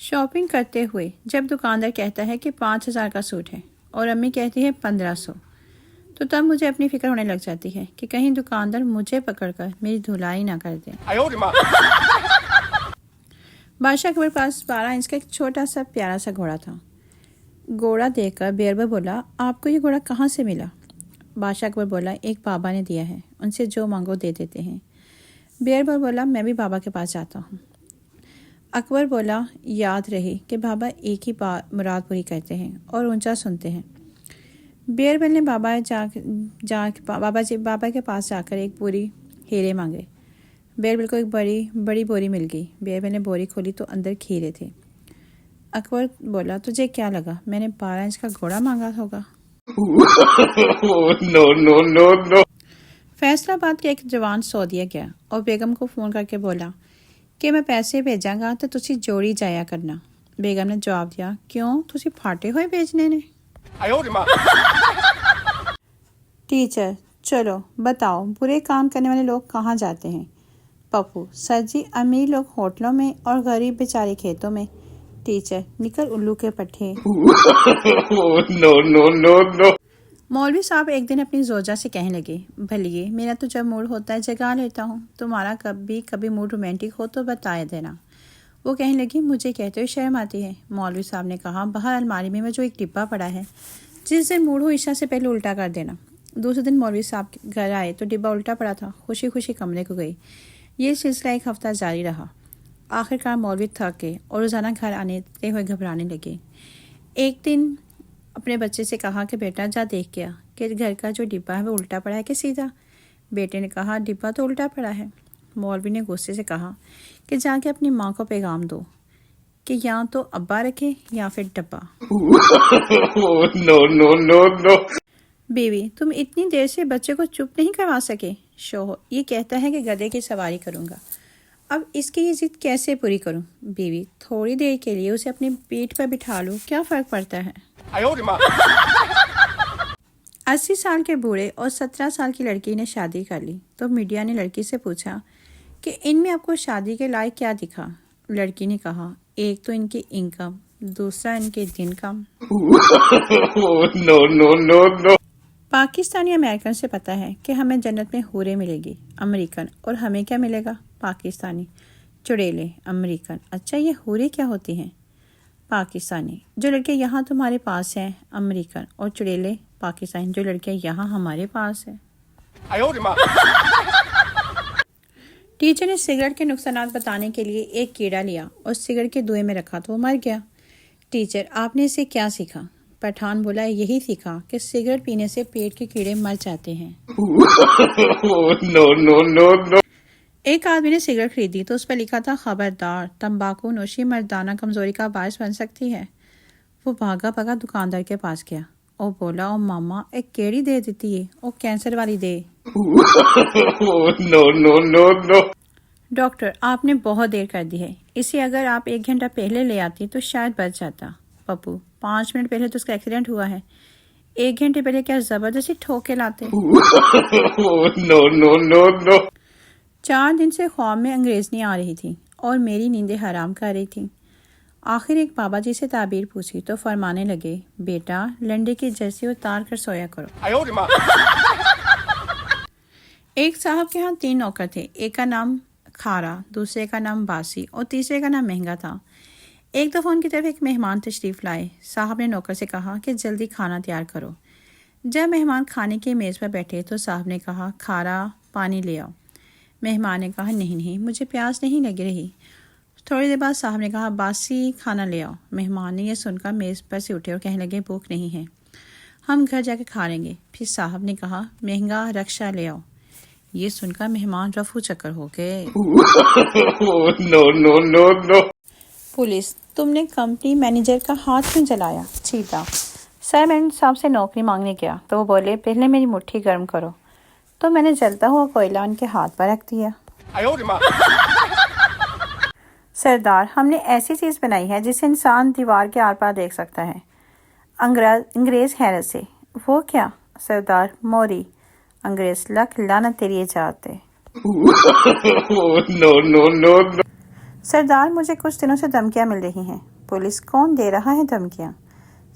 Shopping کرتے ہوئے جب دکاندار کہتا ہے کہ 5,000 کا سوٹ ہے اور امی کہتی ہے 1,500، تو تب مجھے اپنی فکر ہونے لگ جاتی ہے کہ کہیں دکاندار مجھے پکڑ کر میری دھلائی نہ کر دے۔ بادشاہ اکبر پاس 12 انچ کا ایک چھوٹا سا پیارا سا گھوڑا تھا۔ گھوڑا دیکھ کر بیربل بولا، آپ کو یہ گھوڑا کہاں سے ملا؟ بادشاہ اکبر بولا، ایک بابا نے دیا ہے، ان سے جو مانگو دے دیتے ہیں۔ بیربل بولا، میں بھی بابا کے پاس جاتا ہوں۔ اکبر بولا، یاد رہے کہ بابا ایک ہی مراد پوری کرتے ہیں اور اونچا سنتے ہیں۔ بیربل نے بابا کے پاس جا کر ایک بوری ہیرے مانگے۔ بیربل کو ایک بڑی بوری مل گئی۔ بیربل نے بوری کھولی تو اندر کھیرے تھے۔ اکبر بولا، تجھے کیا لگا میں نے 12 انچ کا گھوڑا مانگا ہوگا؟ No. فیصلہ آباد کے ایک جوان سعودیہ گیا اور بیگم کو فون کر کے بولا کہ میں پیسے بھیجاں گا تو تسی جوڑی جایا کرنا۔ بیگم نے جواب دیا، کیوں تسی پھاٹے ہوئے بھیجنے نے؟ ٹیچر، چلو بتاؤ برے کام کرنے والے لوگ کہاں جاتے ہیں؟ پپو، سر جی امیر لوگ ہوٹلوں میں اور غریب بیچارے کھیتوں میں۔ ٹیچر، نکل الو کے پٹھے۔ No. مولوی صاحب ایک دن اپنی زوجہ سے کہنے لگے، بھلیے میرا تو جب موڈ ہوتا ہے جگا لیتا ہوں، تمہارا کبھی موڈ رومانٹک ہو تو بتائے دینا۔ وہ کہنے لگی، مجھے کہتے ہوئے شرم آتی ہے۔ مولوی صاحب نے کہا، باہر الماری میں جو ایک ڈبہ پڑا ہے، جس دن موڈ ہو عشاء سے پہلے الٹا کر دینا۔ دوسرے دن مولوی صاحب گھر آئے تو ڈبہ الٹا پڑا تھا۔ خوشی خوشی کمرے کو گئی۔ یہ سلسلہ ایک ہفتہ جاری رہا۔ آخر کار مولوی تھک گئے اور روزانہ گھر آنے ہوئے گھبرانے لگے۔ ایک دن اپنے بچے سے کہا کہ بیٹا جا دیکھ کے آ کہ گھر کا جو ڈبہ ہے وہ الٹا پڑا ہے کہ سیدھا۔ بیٹے نے کہا، ڈبہ تو الٹا پڑا ہے۔ مولوی نے غصے سے کہا کہ جا کے اپنی ماں کو پیغام دو کہ یا تو ابا رکھے یا پھر ڈبہ۔ No. بیوی، تم اتنی دیر سے بچے کو چپ نہیں کروا سکے؟ شوہر، یہ کہتا ہے کہ گدھے کی سواری کروں گا، اب اس کی یہ ضد کیسے پوری کروں؟ بیوی، تھوڑی دیر کے لیے اسے اپنی پیٹھ پر بٹھا لو، کیا فرق پڑتا ہے؟ 80 سال کے بوڑھے اور 17 سال کی لڑکی نے شادی کر لی تو میڈیا نے لڑکی سے پوچھا کہ ان میں آپ کو شادی کے لائق کیا دکھا؟ لڑکی نے کہا، ایک تو ان کی انکم، دوسرا ان کے دن کم۔ No. پاکستانی امریکن سے پتہ ہے کہ ہمیں جنت میں حوریں ملے گی امریکن، اور ہمیں کیا ملے گا؟ پاکستانی چڑیلے امریکن۔ اچھا، یہ حوریں کیا ہوتی ہیں؟ پاکستانی، جو لڑکے یہاں تمہارے پاس ہیں امریکن، اور چڑیلے پاکستانی، جو لڑکے یہاں ہمارے پاس ہیں۔ ٹیچر نے سگریٹ کے نقصانات بتانے کے لیے ایک کیڑا لیا اور سگریٹ کے دھوئیں میں رکھا تو وہ مر گیا۔ ٹیچر، آپ نے اسے کیا سیکھا؟ پٹھان بولا، یہی سیکھا کہ سگریٹ پینے سے پیٹ کے کیڑے مر جاتے ہیں۔ No. ایک آدمی نے سگریٹ خریدی تو اس پر لکھا تھا، خبردار، تمباکو نوشی مردانہ کمزوری کا باعث بن سکتی ہے۔ وہ بھاگا دکاندار کے پاس گیا اور بولا، او ماما، ایک کیڑی دے دیتی ہے، او کینسر والی دے۔ No. ڈاکٹر، آپ نے بہت دیر کر دی ہے، اسے اگر آپ 1 گھنٹہ پہلے لے آتی تو شاید بچ جاتا۔ پپو، 5 منٹ پہلے تو اس کا ایکسیڈنٹ ہوا ہے، 1 گھنٹے پہلے کیا زبردستی ٹھوک کے لاتے؟ No. 4 دن سے خواب میں انگریزنی آ رہی تھی اور میری نیندیں حرام کر رہی تھی۔ آخر ایک بابا جی سے تعبیر پوچھی تو فرمانے لگے، بیٹا لنڈے کی جرسی اتار کر سویا کرو۔ ایک صاحب کے ہاں 3 نوکر تھے، ایک کا نام کھارا، دوسرے کا نام باسی اور تیسرے کا نام مہنگا تھا۔ ایک دفعہ ان کی طرف ایک مہمان تشریف لائے۔ صاحب نے نوکر سے کہا کہ جلدی کھانا تیار کرو۔ جب مہمان کھانے کی میز پر بیٹھے تو صاحب نے کہا، کھارا پانی لے آؤ۔ مہمان نے کہا، نہیں مجھے پیاس نہیں لگ رہی۔ تھوڑی دیر بعد صاحب نے کہا، باسی کھانا لے آؤ۔ مہمان نے یہ سن کر میز پر سے اٹھے اور کہنے لگے، بھوک نہیں ہے، ہم گھر جا کے کھا لیں گے۔ پھر صاحب نے کہا، مہنگا رکشہ لے آؤ۔ یہ سن کر مہمان رفو چکر ہو گئے۔ No. پولیس، تم نے کمپنی مینیجر کا ہاتھ کیوں جلایا؟ چیتا، سر میں صاحب سے نوکری مانگنے گیا تو وہ بولے، پہلے میری مٹھی گرم کرو، تو میں نے جلتا ہوا کوئلہ ان کے ہاتھ پر رکھ دیا۔ سردار، ہم نے ایسی چیز بنائی ہے جسے انسان دیوار کے آر پار دیکھ سکتا ہے۔ انگریز حیرت سے، وہ کیا؟ سردار، موری۔ انگریز، لکھ لعنت تیری ایجاد دے۔ No. سردار مجھے کچھ دنوں سے دھمکیاں مل رہی ہیں۔ پولیس کون دے رہا ہے دھمکیاں؟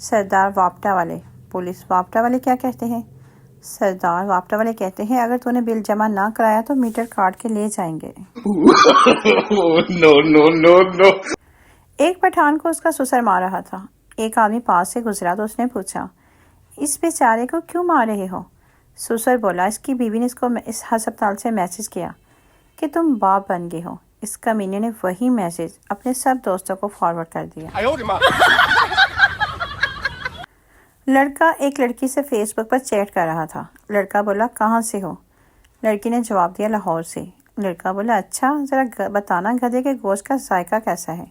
سردار واپٹا والے۔ پولیس واپٹا والے کیا کہتے ہیں؟ سردار واپٹا والے کہتے ہیں اگر تو نے بل جمع نہ کرایا تو میٹر کاٹ کے لے جائیں گے۔ No, no, no, no. ایک پٹھان کو اس کا سسر مار رہا تھا۔ ایک آدمی پاس سے گزرا تو اس نے پوچھا اس بیچارے کو کیوں مار رہے ہو؟ سسر بولا اس کی بیوی نے اس کو اس ہسپتال سے میسج کیا کہ تم باپ بن گئے ہو۔ اس کمینے نے وہی میسج اپنے سب دوستوں کو فارورڈ کر دیا۔ لڑکا ایک لڑکی سے فیس بک پر چیٹ کر رہا تھا۔ لڑکا بولا کہاں سے ہو؟ لڑکی نے جواب دیا لاہور سے۔ لڑکا بولا اچھا ذرا بتانا گدھے کے گوشت کا ذائقہ کیسا ہے؟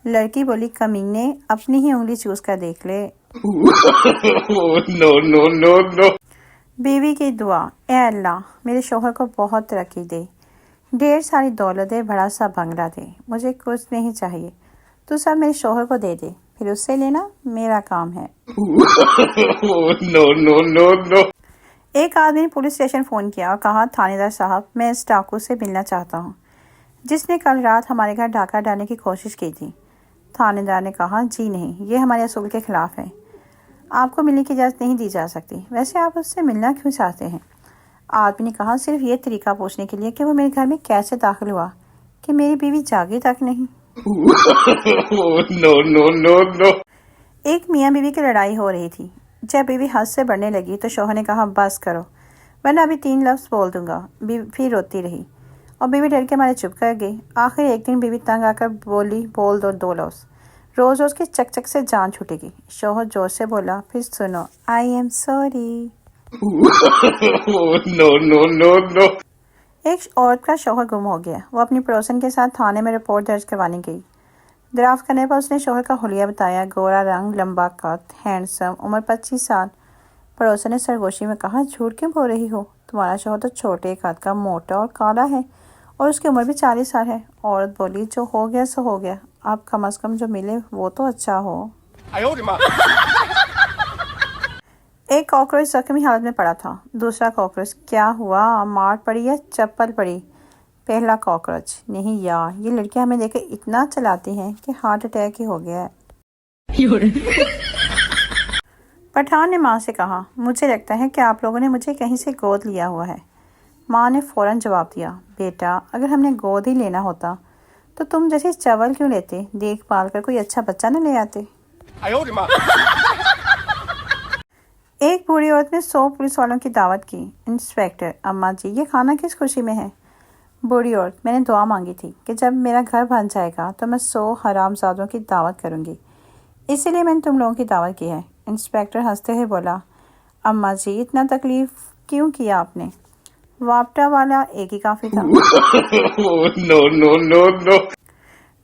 لڑکی بولی کمینے اپنی ہی انگلی چوس کر دیکھ لے۔ No, no, no, no. بیوی کی دعا اے اللہ میرے شوہر کو بہت ترقی دے، ڈھیر ساری دولت دے، بڑا سا بنگلہ دے، مجھے کچھ نہیں چاہیے، تو سب میرے شوہر کو دے دے، پھر اس سے لینا میرا کام ہے۔ No, no, no, no. ایک آدمی نے پولیس اسٹیشن فون کیا اور کہا تھانے دار صاحب میں اس ڈاکو سے ملنا چاہتا ہوں جس نے کل رات ہمارے گھر ڈاکہ ڈالنے کی کوشش کی تھی۔ تھانے دار نے کہا جی نہیں، یہ ہمارے اصول کے خلاف ہے، آپ کو ملنے کی اجازت نہیں دی جا سکتی، ویسے آپ اس سے ملنا کیوں چاہتے ہیں؟ آدمی نے کہا صرف یہ طریقہ پوچھنے کے لیے کہ وہ میرے گھر میں کیسے داخل ہوا کہ میری بیوی جاگی تک نہیں۔ No, no, no, no. ایک میاں بیوی کی لڑائی ہو رہی تھی۔ جب بیوی حد سے بڑھنے لگی تو شوہر نے کہا بس کرو ورنہ ابھی 3 لفظ بول دوں گا۔ پھر روتی رہی اور بیوی ڈر کے مارے چپ کر گئی۔ آخر ایک دن بیوی تنگ آ کر بولی بول دو 2 لفظ، روز روز کی چک چک سے جان چھوٹے گی۔ شوہر زور سے بولا پھر سنو I am sorry. No, no, no, no. ایک عورت کا شوہر گم ہو گیا۔ وہ اپنی پڑوسن کے ساتھ تھانے میں رپورٹ درج کروانے گئی۔ دریافت کرنے پر اس نے شوہر کا حلیہ بتایا، گورا رنگ، لمبا قد، ہینڈسم، عمر 25 سال۔ پڑوسن نے سرگوشی میں کہا جھوٹ کیوں بول رہی ہو؟ تمہارا شوہر تو چھوٹے قد کا، موٹا اور کالا ہے اور اس کی عمر بھی 40 سال ہے۔ عورت بولی جو ہو گیا سو ہو گیا، اب کم از کم جو ملے وہ تو اچھا ہو۔ ایک کاکروچ زخمی حالت میں پڑا تھا۔ دوسرا کاکروچ کیا ہوا، مار پڑی یا چپل پڑی؟ پہلا کاکروچ نہیں یار یہ لڑکیاں ہمیں دیکھ کے اتنا چلاتی ہیں کہ ہارٹ اٹیک ہی ہو گیا ہے۔ پٹھان نے ماں سے کہا مجھے لگتا ہے کہ آپ لوگوں نے مجھے کہیں سے گود لیا ہوا ہے۔ ماں نے فوراً جواب دیا بیٹا اگر ہم نے گود ہی لینا ہوتا تو تم جیسے چاول کیوں لیتے، دیکھ بھال کر کوئی اچھا بچہ نہ لے آتے۔ ایک بوڑھی عورت نے 100 پولیس والوں کی دعوت کی۔ انسپیکٹر اماں جی یہ کھانا کس خوشی میں ہے؟ بوڑھی عورت میں نے دعا مانگی تھی کہ جب میرا گھر بن جائے گا تو میں 100 حرام زادوں کی دعوت کروں گی، اسی لیے میں نے تم لوگوں کی دعوت کی ہے۔ انسپیکٹر ہنستے ہوئے بولا اماں جی اتنا تکلیف کیوں کیا آپ نے، واپٹا والا ایک ہی کافی تھا۔ No, no, no, no.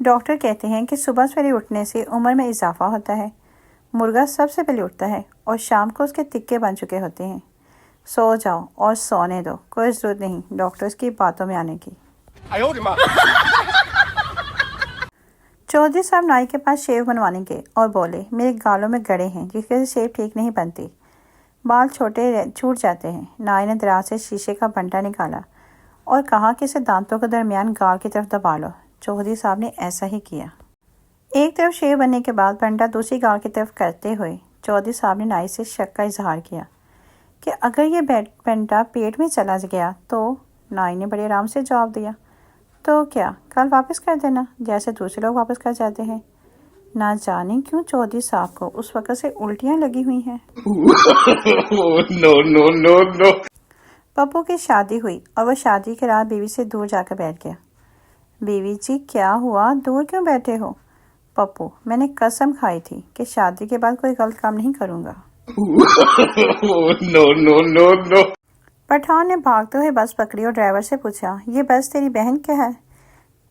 Doctor کہتے ہیں کہ صبح سویرے اٹھنے سے عمر میں اضافہ ہوتا ہے۔ مرغا سب سے پہلے اٹھتا ہے اور شام کو اس کے تکے بن چکے ہوتے ہیں۔ سو جاؤ اور سونے دو، کوئی ضرورت نہیں ڈاکٹرز کی باتوں میں آنے کی۔ چودھری صاحب نائی کے پاس شیو بنوانے گئے اور بولے میرے گالوں میں گڑے ہیں جس کے شیو ٹھیک نہیں بنتی، بال چھوٹ جاتے ہیں۔ نائی نے دراز سے شیشے کا بنٹا نکالا اور کہا کہ اسے دانتوں کے درمیان گال کی طرف دبا لو۔ چودھری صاحب نے ایسا ہی کیا۔ ایک طرف شیو بننے کے بعد بنٹا دوسری گال کی طرف کرتے ہوئے چودھری صاحب نے نائی سے شک کا اظہار کیا کہ اگر یہ بنٹا پیٹ میں چلا گیا تو؟ نائی نے بڑے آرام سے جواب دیا تو کیا کل واپس کر دینا جیسے دوسرے لوگ واپس کر جاتے ہیں۔ نہ جانے کیوں چودھری صاحب کو اس وقت سے الٹیاں لگی ہوئی ہیں۔ No, no, no, no. Pappu کی شادی ہوئی اور وہ شادی کے رات بیوی سے دور جا کر بیٹھ گیا۔ بیوی جی کیا ہوا، دور کیوں بیٹھے ہو؟ پپو میں نے قسم کھائی تھی کہ شادی کے بعد کوئی غلط کام نہیں کروں گا۔ No, no, no, no. Pathan نے بھاگتے ہوئے بس پکڑی اور ڈرائیور سے پوچھا یہ بس تیری بہن کیا ہے؟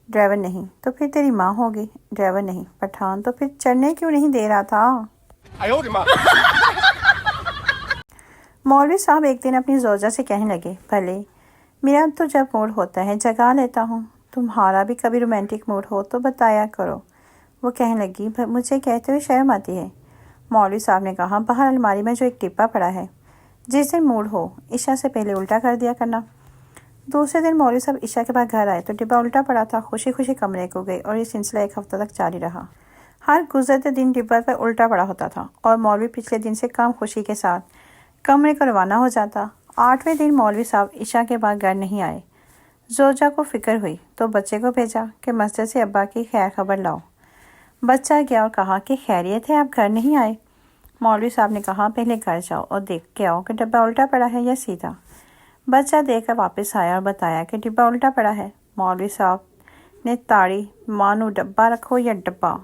ڈرائیور نہیں تو پھر تیری ماں ہوگی۔ ڈرائیور نہیں۔ پٹھان تو پھر چڑھنے کیوں نہیں دے رہا تھا؟ مولوی صاحب ایک دن اپنی زوجہ سے کہنے لگے بھلے میرا تو جب موڈ ہوتا ہے جگا لیتا ہوں، تمہارا بھی کبھی رومانٹک موڈ ہو تو بتایا کرو۔ وہ کہنے لگی مجھے کہتے ہوئے شرم آتی ہے۔ مولوی صاحب نے کہا باہر الماری میں جو ایک ٹپا پڑا ہے، جس دن موڈ ہو عشاء سے پہلے الٹا کر دیا کرنا۔ دوسرے دن مولوی صاحب عشاء کے بعد گھر آئے تو ڈبہ الٹا پڑا تھا۔ خوشی خوشی کمرے کو گئے اور یہ سلسلہ ایک ہفتہ تک جاری رہا۔ ہر گزرتے دن ڈبہ پر الٹا پڑا ہوتا تھا اور مولوی پچھلے دن سے کم خوشی کے ساتھ کمرے کو روانہ ہو جاتا۔ 8ویں دن مولوی صاحب عشاء کے بعد گھر نہیں آئے۔ زوجہ کو فکر ہوئی تو بچے کو بھیجا کہ مسجد سے ابا کی خیر خبر لاؤ۔ بچہ گیا اور کہا کہ خیریت ہے، آپ گھر نہیں آئے؟ مولوی صاحب نے کہا پہلے گھر جاؤ اور دیکھ کے آؤ کہ ڈبہ الٹا پڑا ہے یا سیدھا۔ بچہ دیکھ کر واپس آیا اور بتایا کہ ڈبہ الٹا پڑا ہے۔ مولوی صاحب نے تاڑی، مانو ڈبہ رکھو یا ڈبہ۔